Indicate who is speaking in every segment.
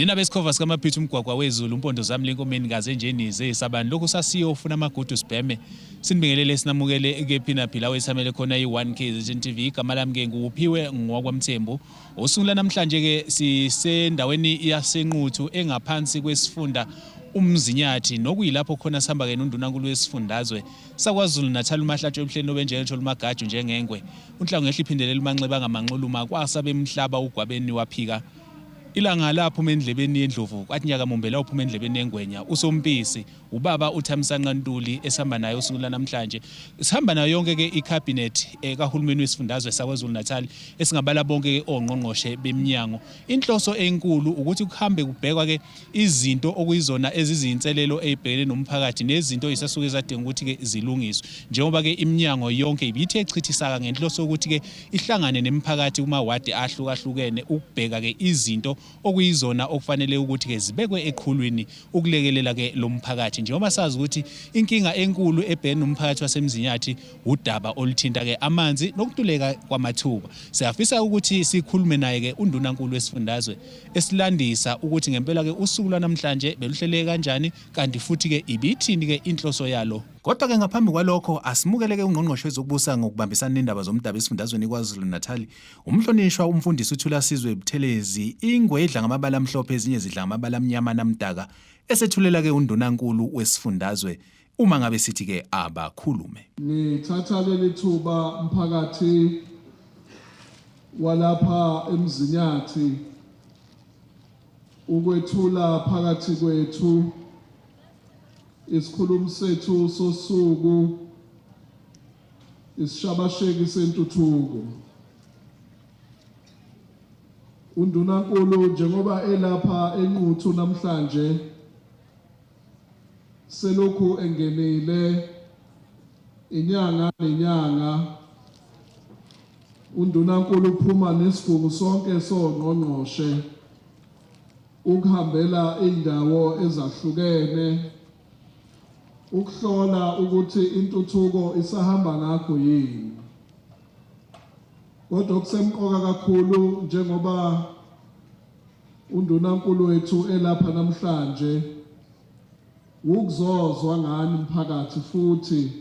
Speaker 1: Mina besikhova sikaMaphithi umgwagwa wezulu umpondo zami lenkomeni kaze nje nize sabani lokho sasiyofuna amagudu sibheme sinibingelele sinamukele kephina phila wesamele khona i1K TV igama lami ke nguphiwe ngwakwamthembu osungula namhlanje ke sisendaweni yasenquthu engaphansi kwesifunda umzinyathi nokuyilapho khona sihamba ke noNdunankulu wesifundazwe saKwaZulu Natal uMahlatshe ebuhleni obenjeke ethola umagaju njengengwe unhlangu ngehle iphindelela umanxeba ngamanxuluma kwasaba emhlaba ugwabeni waphika ilanga lapho endlebeni yendlovu kwathi nyaka mumbela uphuma endlebeni yengwenya usompisi ubaba uThamsanqa Ntuli esihamba nayo usungula namhlanje sihamba nayo yonke ke icabinet kahulumeni wesifundazwe saKwaZulu Natal esingabala bonke ke ongqongqoshe beminyango inhloso enkulu ukuthi kuhambe kubhekwa ke izinto okuyizona ezizinselelo ezibhekene nomphakathi nezinto isasuke zadinga ukuthi ke zilungiswe njengoba ke iminyango yonke ibithe echithisaka ngenhloso ukuthi ke ihlangane nemphakathi kuma ward ahlukahlukene ukubheka ke izinto okuyizona okufanele ukuthi ke zibekwe eqhulwini ukulekelela ke lomphakathi njengoba sazi ukuthi inkinga enkulu ebhekene nomphakathi wasemzinyathi udaba oluthinta ke amanzi nokutuleka kwamathuba siyafisa ukuthi sikhulume naye ke uNdunankulu wesifundazwe esilandisa ukuthi ngempela ke usuku lwanamhlanje beluhlele kanjani kanti futhi ke ibithini ke inhloso yalo kodwa ke ngaphambi kwalokho asimukele ke ungqongqoshe zokubusa ngokubambisana nendaba zomdaba esifundazweni kwaZulu Natal umhlonishwa umfundisi uThula Sizwe Buthelezi ingwedla ngamabala amhlophe ezinye zidla ngamabala amnyama namdaka esethulela ke uNdunankulu wesifundazwe uma ngabe sithi ke abakhulume
Speaker 2: ngithatha leli thuba umphakathi walapha emzinyathi ukwethula phakathi kwethu isikhulumi sethu sosuku isishabasheki sentuthuko uNdunankulu njengoba elapha enquthu namhlanje selokhu engenile inyanga nenyanga uNdunankulu uphuma nesigungu sonke songqongqoshe ukuhambela indawo ezahlukene ukuhlola ukuthi intuthuko isahamba ngakho yini kodwa okusemqoka kakhulu njengoba uNdunankulu wethu elapha namhlanje ukuzozwa ngani umphakathi futhi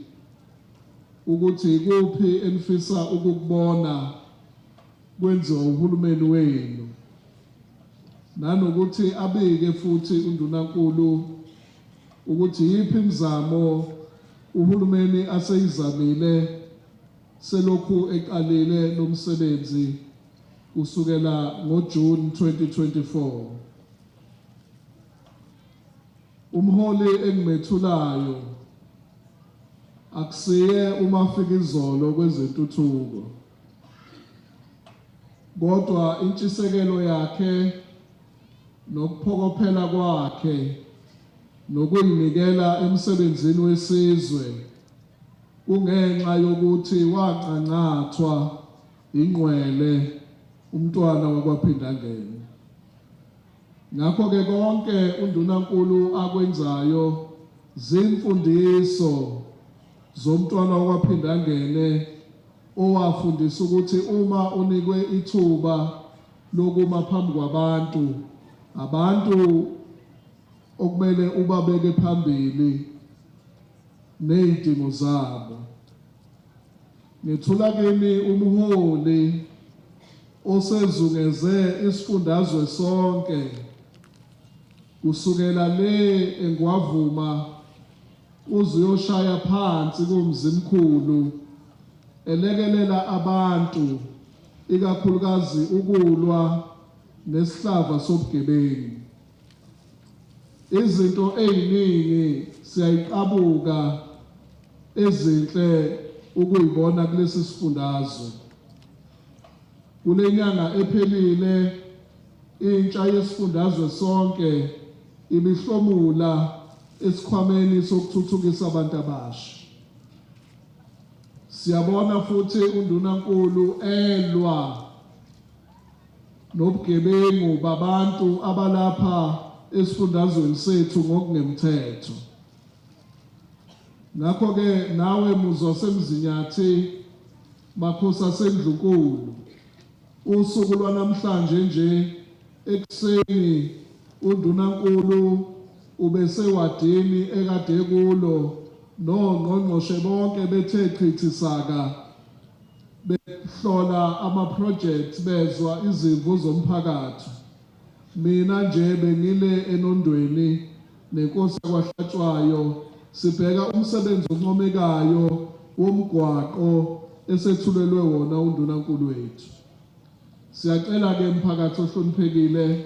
Speaker 2: ukuthi ikuphi enifisa ukukubona kwenziwa uhulumeni wenu nanokuthi abike futhi uNdunankulu ukuthi yiphi imizamo uhulumeni aseyizamile selokhu eqalile lomsebenzi kusukela ngoJune 2024 umholi engimethulayo akusiye umafika izolo kwezentuthuko kodwa intshisekelo yakhe nokuphokophela kwakhe nokuyinikela emsebenzini wesizwe kungenxa yokuthi waqanqathwa ingqwele umntwana wakwaPhindangene ngakho ke konke uNdunankulu akwenzayo zimfundiso zomntwana wakwaPhindangene owafundisa ukuthi uma unikwe ithuba lokuma phambi kwabantu abantu okumele ubabeke phambili nezidingo zabo ngithula kini umholi osezungeze isifundazwe sonke kusukela le engwavuma uzoyoshaya phansi kumzimkhulu elekelela abantu ikakhulukazi ukulwa nesihlava sobugebengu izinto eziningi siyayiqabuka ezinhle ukuyibona kulesi sifundazwe kulenyanga ephelile intsha yesifundazwe sonke ibihlomula esikhwameni sokuthuthukisa abantu abasha siyabona futhi uNdunankulu elwa nobugebengu babantu abalapha esifundazweni sethu ngokungemthetho ngakho ke nawe muzo semzinyathi makhosi sendlunkulu usuku lwanamhlanje nje ekuseni undunankulu ubesewadini ekade kulo nongqongqoshe bonke bethe chithi saka behlola ama-projects bezwa izimvu zomphakathi. Mina nje bengile enondweni nenkosi yakwaHlatshwayo sibheka umsebenzi oncomekayo womgwaqo esethulelwe wona undunankulu wethu. Siyacela-ke umphakathi ohloniphekile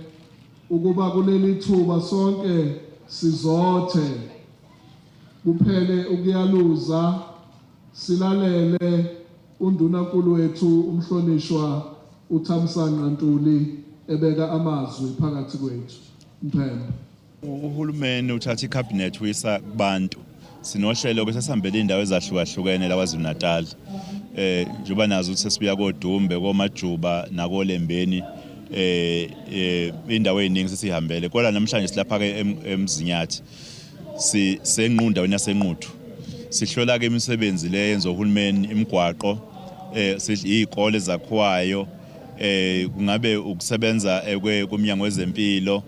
Speaker 2: ukuba kuleli thuba sonke sizothe kuphele ukuyaluza silalele undunankulu wethu umhlonishwa uThamsanqa Ntuli ebeka amazwi phakathi kwethu. Mphembe.
Speaker 3: Uhulumeni uthatha icabinet uyisa kubantu. Sinohlelo bese sihambele indawo ezahlukahlukene la KwaZulu-Natal. Njoba nazo sesibuya koDumbe, koMajuba nakoLembeni indawo eziningi sesihambele. Kodwa namhlanje silapha ke eMzinyathi. Senqunda wena senquthu. Sihlola ke imisebenzi le yenza uhulumeni imigwaqo izikole zakhiwayo kungabe ukusebenza kumnyango wezempilo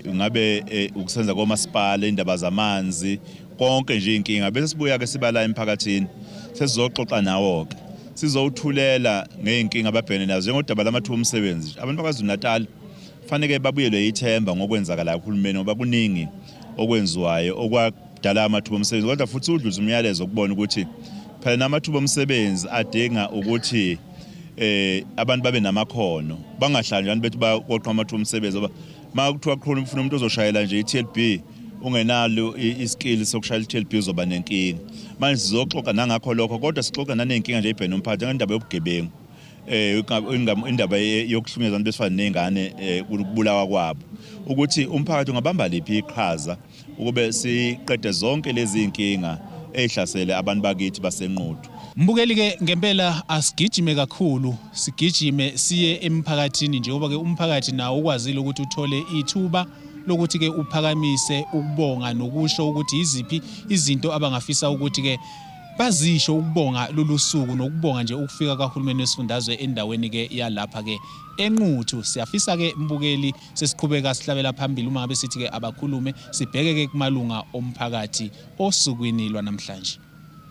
Speaker 3: ngabe ukusenza komasipala indaba zamanzi konke nje inkinga bese sibuya ke siba la emphakathini sesizoxoxa nawo ke sizowuthulela ngeenkinga ababhekene nazo njengodaba lamathuba omsebenzi abantu bakwaZulu-Natal fanele babuyelwe ithemba ngokwenzakala uhulumeni ngoba kuningi okwenziwayo okwadala amathuba omsebenzi kodwa futhi udluza umyalezo ukubona ukuthi phela namathuba omsebenzi adinga ukuthi abantu babe namakhono bangahlanjani bethi bakoqa amathuba omsebenzi ngoba makuthiwa kukhona ufuna umuntu ozoshayela nje iTLB ungenalo iskill sokushayela iTLB uzoba nenkinga manje sizoxoxa nangakho lokho kodwa sixoxa nanenkinga nje ibhene umphakathi ngendaba yobugebengu indaba yokuhlukunyezwa abantu besifana nengane ukubulawa kwabo ukuthi umphakathi ungabamba liphi iqhaza ukube siqede zonke lezi inkinga ehlasele abantu bakithi basenquthu.
Speaker 1: Mbukeli ke ngempela asigijime kakhulu sigijime siye emphakathini njengoba ke umphakathi nawo ukwazile ukuthi uthole ithuba lokuthi ke uphakamise ukubonga nokusho ukuthi iziphi izinto abangafisa ukuthi ke bazisho ukubonga lolu suku nokubonga nje ukufika kahulumeni wesifundazwe endaweni ke yalapha ke enquthu. Siyafisa ke mbukeli sesiqhubeka sihlabela phambili uma ngabe sithi ke abakhulume sibheke ke kumalunga omphakathi osukwini lwanamhlanje.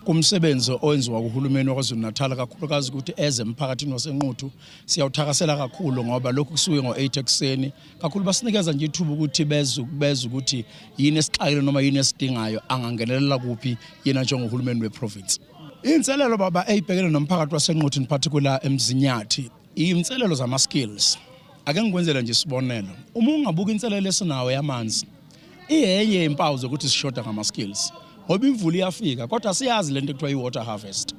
Speaker 4: Kumsebenzi owenziwa kuhulumeni waKwaZulu-Natal kakhulukazi ukuthi emphakathini wasenquthu siyawuthakasela kakhulu ngoba lokhu kusuke ngo8 ekseni kakhulu basinikeza nje ithuba ukuthi beze ukuthi yini esixakile noma yini esidingayo angangenelela kuphi yena njengohulumeni weprovince. Inselelo baba eyibhekene nomphakathi wasenquthu in particular eMzinyathi inselelo zama skills. Ake ngikwenzele nje isibonelo. Uma ungabuka inselelo esinayo yamanzi iyenye impawu zokuthi sishoda ngama skills. Ngoba imvula iyafika kodwa siyazi lento ekuthiwa i-water harvest.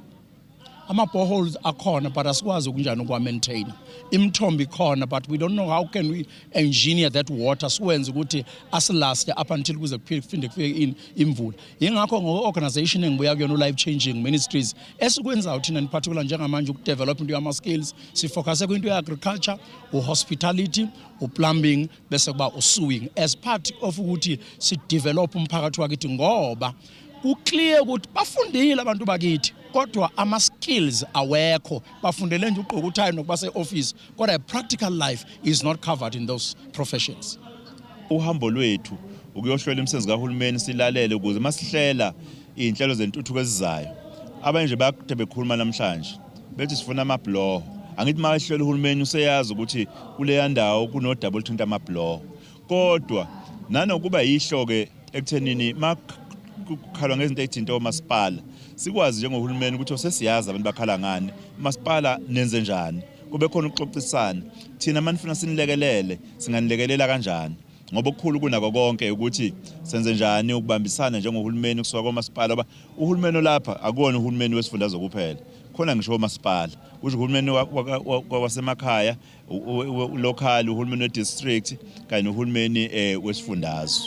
Speaker 4: Ama-boreholes akhona but asikwazi ukunjani ukuwa-maintain. Imithombo ikhona but we don't know how can we engineer that water sikwenze ukuthi asilast up until kuze kuphinde kufike imvula. Yingakho ngo-organization engibuya kuyona u-Life Changing Ministries esikwenzayo thina in particular njengamanje ukudevelop into yama-skills sifocuse kwinto ye-agriculture, u-hospitality, u-plumbing bese kuba u-sewing as part of ukuthi sidevelop umphakathi wakithi ngoba uclear ukuthi bafundile abantu bakithi kodwa ama-skills awekho bafundele nje ugqoka uthayi nokuba se-office kodwa practical life is not covered in those professions.
Speaker 3: Uhambo lwethu ukuyohlola imisebenzi kahulumeni silalele ukuze masihlela inhlelo zentuthuko ezizayo abanye nje bakade bekhuluma namhlanje bethi sifuna ama-blow angithi mawehlola uhulumeni useyazi ukuthi kuleya ndawo kuno-double tint ama-blow kodwa nanokuba yihlo-ke ekuthenini kukhalwa ngezinto ezithinta omasipala sikwazi njengohulumeni ukuthi sesiyazi abantu bakhala ngani umasipala nenze njani kube khona ukuxoxisana thina manifuna sinilekelele singanilekelela kanjani ngoba okukhulu kunako konke ukuthi senze njani ukubambisana njengohulumeni kusuka komasipala ngoba uhulumeni lapha akuwona uhulumeni wesifundazwe kuphela khona ngisho omasipala kusho uhulumeni wasemakhaya local uhulumeni wedistrict kanye nohulumeni wesifundazwe.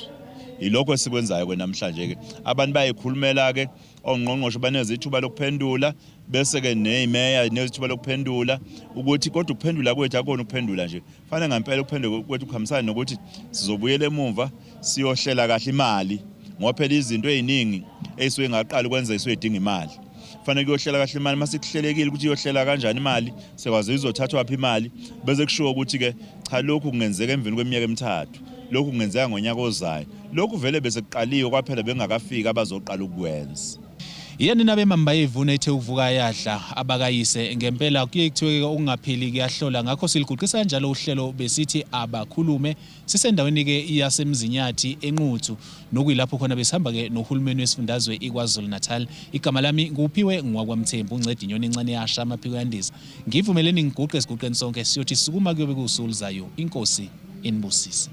Speaker 3: Ilokho esikwenzayo kwenamhlanje ke abantu bayikhulumela ke ongqongqosho baneze ithuba lokuphendula bese ke nezimeya nezithuba lokuphendula ukuthi kodwa ukuphendula kwethu akona ukuphendula nje fanele ngempela ukuphendula kwethu kuhambisana nokuthi sizobuyela emuva siyohlela kahle imali ngoba phela izinto eziningi ezisuke ngaqala ukwenza isuyedinga imali fanele kuyohlela kahle imali masikuhlelekile ukuthi iyohlela kanjani imali sekwazi izothathwa apha imali bese kushiwo ukuthi ke cha lokhu kungenzeka emveni kweminyaka emithathu lokhu kungenzeka ngonyaka ozayo lokhu vele bese kuqaliwe kwaphela bengakafika abazoqala ukwenza.
Speaker 1: Yani nabe mambayevuna ethe ukuvuka yahla abakayise ngempela kuye kuthiwe okungapheli kuyahlola ngakho siliguqisa kanjalo uhlelo besithi abakhulume sisendaweni ke yasemzinyathi enquthu nokuyilapho khona besihamba ke nohulumeni wesifundazwe iKwaZulu Natal. Igama lami nguphiwe ngwakwamthembu uncedi inyoni encane yasha amaphiko yandiza. Ngivumeleni ngiguqe siguqeni sonke siyothi sukuma kuyobe kusuluzayo. Inkosi inibusise.